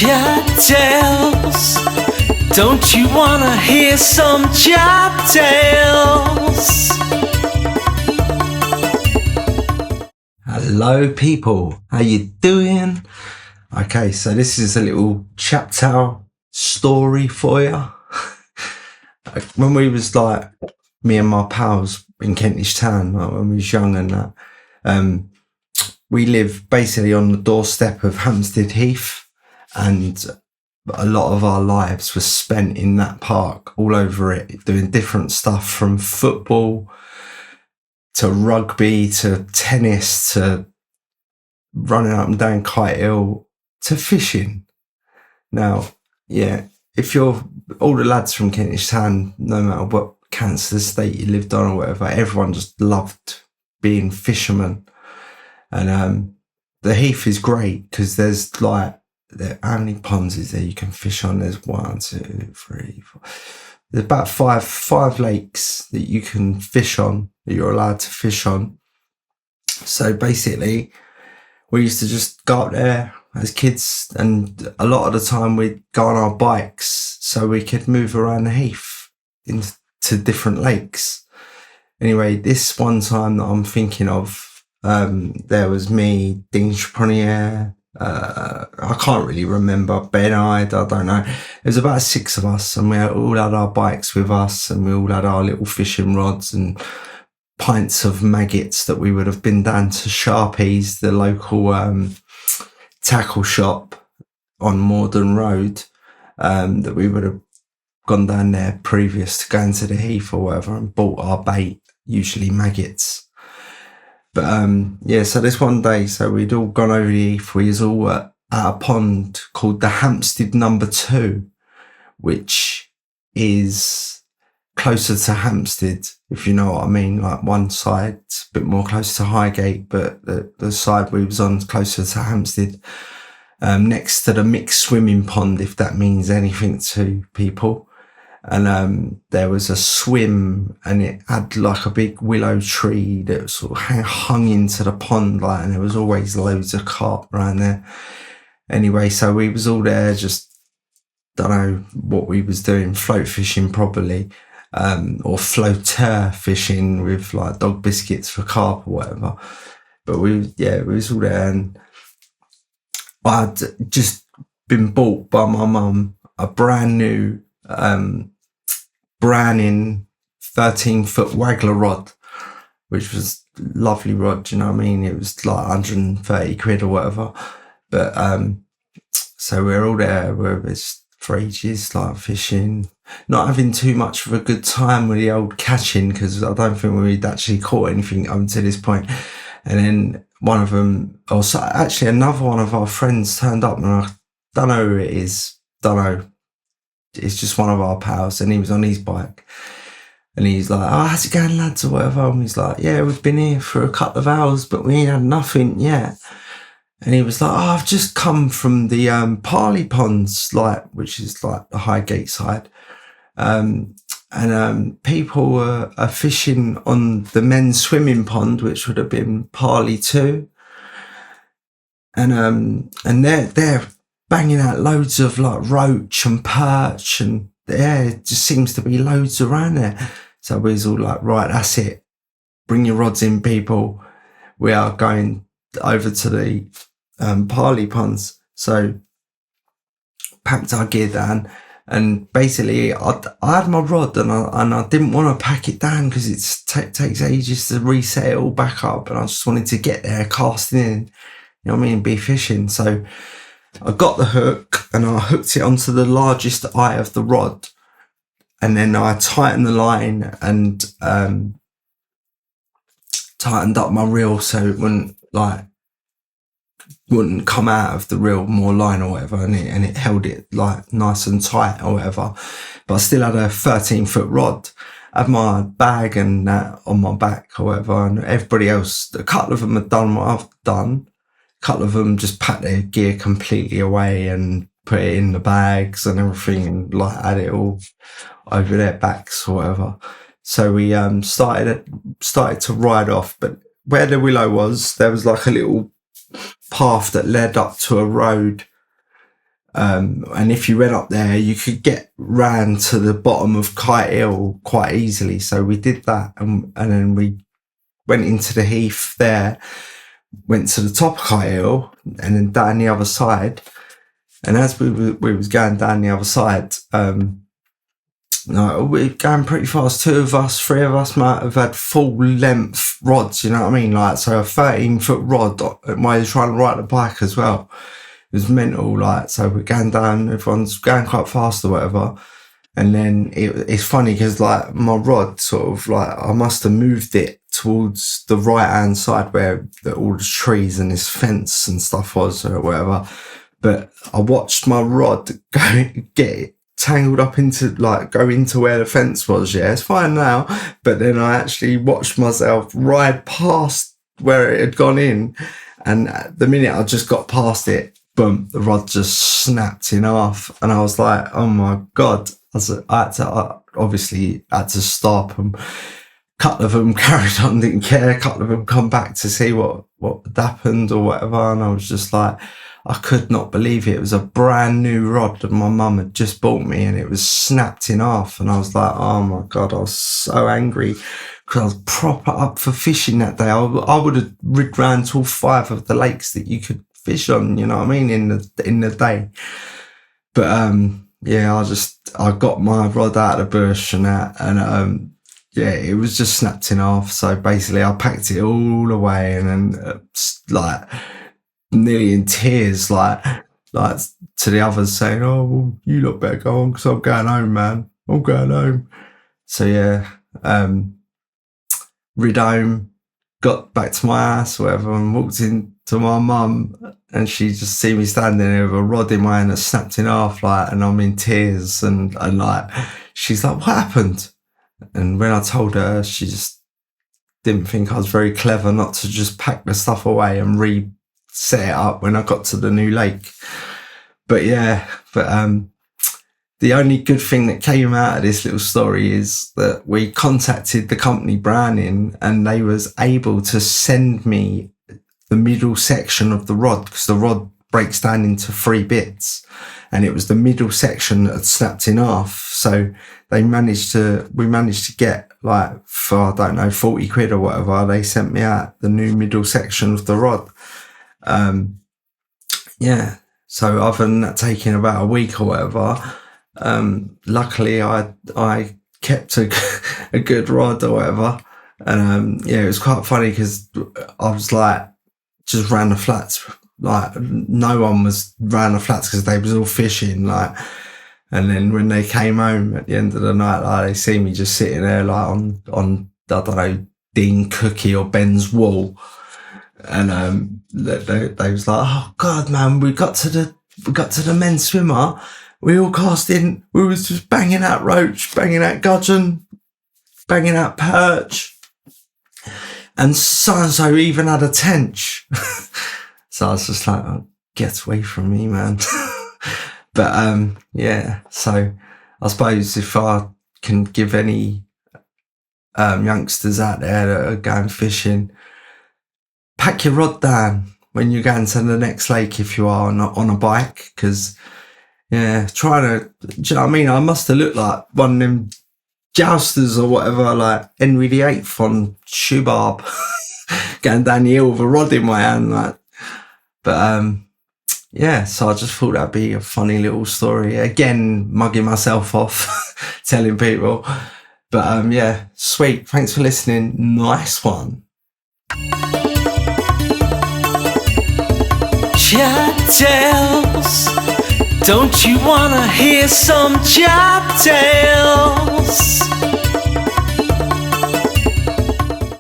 Chat Tales. Don't you wanna hear some Chat Tales? Hello people, how you doing? Okay, so this is a little Chat Tale story for you. When we was like, me and my pals in Kentish Town, like when we was young and that, we live basically on the doorstep of Hampstead Heath, and a lot of our lives were spent in that park, all over it, doing different stuff from football to rugby to tennis to running up and down Kite Hill to fishing. Now, yeah, if you're all the lads from Kentish Town, no matter what council estate you lived on or whatever, everyone just loved being fishermen. And the heath is great because there's like, how many ponds is there you can fish on? There's 1, 2, 3, 4. There's about five lakes that you can fish on, that you're allowed to fish on. So basically, we used to just go up there as kids, and a lot of the time we'd go on our bikes so we could move around the heath into different lakes. Anyway, this one time that I'm thinking of, there was me, Dean Chapronier, I can't really remember, Ben I don't know. It was about 6 of us, and we all had our bikes with us, and we all had our little fishing rods and pints of maggots that we would have been down to Sharpies, the local tackle shop on Morden Road, that we would have gone down there previous to going to the heath or whatever and bought our bait, usually maggots. But yeah, so this one day, so we'd all gone over the heath. We was all at a pond called the Hampstead Number 2, which is closer to Hampstead, if you know what I mean. Like one side a bit more close to Highgate, but the side we was on closer to Hampstead, next to the mixed swimming pond, if that means anything to people. And there was a swim, and it had like a big willow tree that sort of hung into the pond, like, and there was always loads of carp around there. Anyway, so we was all there, just don't know what we was doing, float fishing probably, or floater fishing with like dog biscuits for carp or whatever. But we was all there, and I'd just been bought by my mum a brand new Browning 13-foot waggler rod, which was a lovely rod, you know what I mean? It was like 130 quid or whatever. But so we're all there, we're just for ages, like fishing, not having too much of a good time with the old catching, because I don't think we'd actually caught anything up to this point. And then one of them, actually another one of our friends turned up, and I don't know who it is, don't know. It's just one of our pals, and he was on his bike, and he's like, "Oh, how's it going, lads?" or whatever. And he's like, "Yeah, we've been here for a couple of hours, but we ain't had nothing yet." And he was like, "Oh, I've just come from the Parley Ponds, like, which is like the Highgate side, and people are fishing on the men's swimming pond, which would have been Parley 2, and they're banging out loads of like roach and perch, and yeah, it just seems to be loads around there." So we was all like, "Right, that's it. Bring your rods in, people. We are going over to the Parley Ponds." So packed our gear down, and basically I had my rod, and I didn't want to pack it down because it takes ages to reset it all back up, and I just wanted to get there casting in, you know what I mean, be fishing. So I got the hook, and I hooked it onto the largest eye of the rod, and then I tightened the line and tightened up my reel so it wouldn't come out of the reel more line or whatever, and it held it like nice and tight or whatever. But I still had a 13-foot rod. I had my bag and that on my back or whatever, and everybody else, a couple of them had done what I've done. A couple of them just packed their gear completely away and put it in the bags and everything, and like had it all over their backs or whatever. So we started to ride off, but where the willow was, there was like a little path that led up to a road And if you went up there, you could get round to the bottom of Kite Hill quite easily. So we did that, and then we went into the heath there, went to the top of Kite Hill, and then down the other side. And as we was going down the other side, no, we're going pretty fast. 2 of us, 3 of us might have had full length rods, you know what I mean? Like, so a 13-foot rod while you're trying to ride the bike as well. It was mental, like, so we're going down, everyone's going quite fast or whatever. And then it's funny because, like, my rod sort of, like, I must have moved it towards the right-hand side where all the trees and this fence and stuff was or whatever. But I watched my rod get tangled up into, like, go into where the fence was. Yeah, it's fine now. But then I actually watched myself ride past where it had gone in. And the minute I just got past it, boom, the rod just snapped in half. And I was like, oh my God. I obviously had to stop, and a couple of them carried on, didn't care. A couple of them come back to see what had happened or whatever. And I was just like, I could not believe it. It was a brand new rod that my mum had just bought me, and it was snapped in half. And I was like, oh my God, I was so angry because I was proper up for fishing that day. I would have rid round to all 5 of the lakes that you could fish on, you know what I mean, in the day. But yeah, I got my rod out of the bush and that, and yeah, it was just snapped in half. So basically I packed it all away, and then like nearly in tears, like to the others saying, oh, well, you lot better go on because I'm going home, man. I'm going home. So yeah, rid home, got back to my house or whatever, and walked in to my mum, and she just see me standing there with a rod in my hand that snapped in half, like, and I'm in tears, and like, she's like, what happened? And when I told her, she just didn't think I was very clever not to just pack the stuff away and reset it up when I got to the new lake. But yeah, the only good thing that came out of this little story is that we contacted the company Browning, and they was able to send me the middle section of the rod, because the rod breaks down into 3 bits, and it was the middle section that had snapped in half. So we managed to get, like, for, I don't know, 40 quid or whatever, they sent me out the new middle section of the rod. Yeah. So other than that taking about a week or whatever, luckily I kept a good rod or whatever. And yeah, it was quite funny because I was like, just ran the flats, like no one was ran the flats because they was all fishing, like. And then when they came home at the end of the night, like, they see me just sitting there, like, on I don't know, Dean Cookie or Ben's wall, and they was like, oh God, man, we got to the men's swimmer, we all cast in, we was just banging out roach, banging out gudgeon, banging out perch, and so even had a tench. So I was just like, oh, get away from me, man. But yeah, so I suppose if I can give any youngsters out there that are going fishing, pack your rod down when you're going to the next lake if you are on a bike, because yeah, do you know what I mean? I must have looked like one of them jousters or whatever, like Henry VIII on Shoebarb, going down the hill with a rod in my hand, like. But yeah, so I just thought that'd be a funny little story. Again, mugging myself off, telling people. But yeah, sweet. Thanks for listening. Nice one. Chat Tales. Don't you wanna hear some Chat Tales?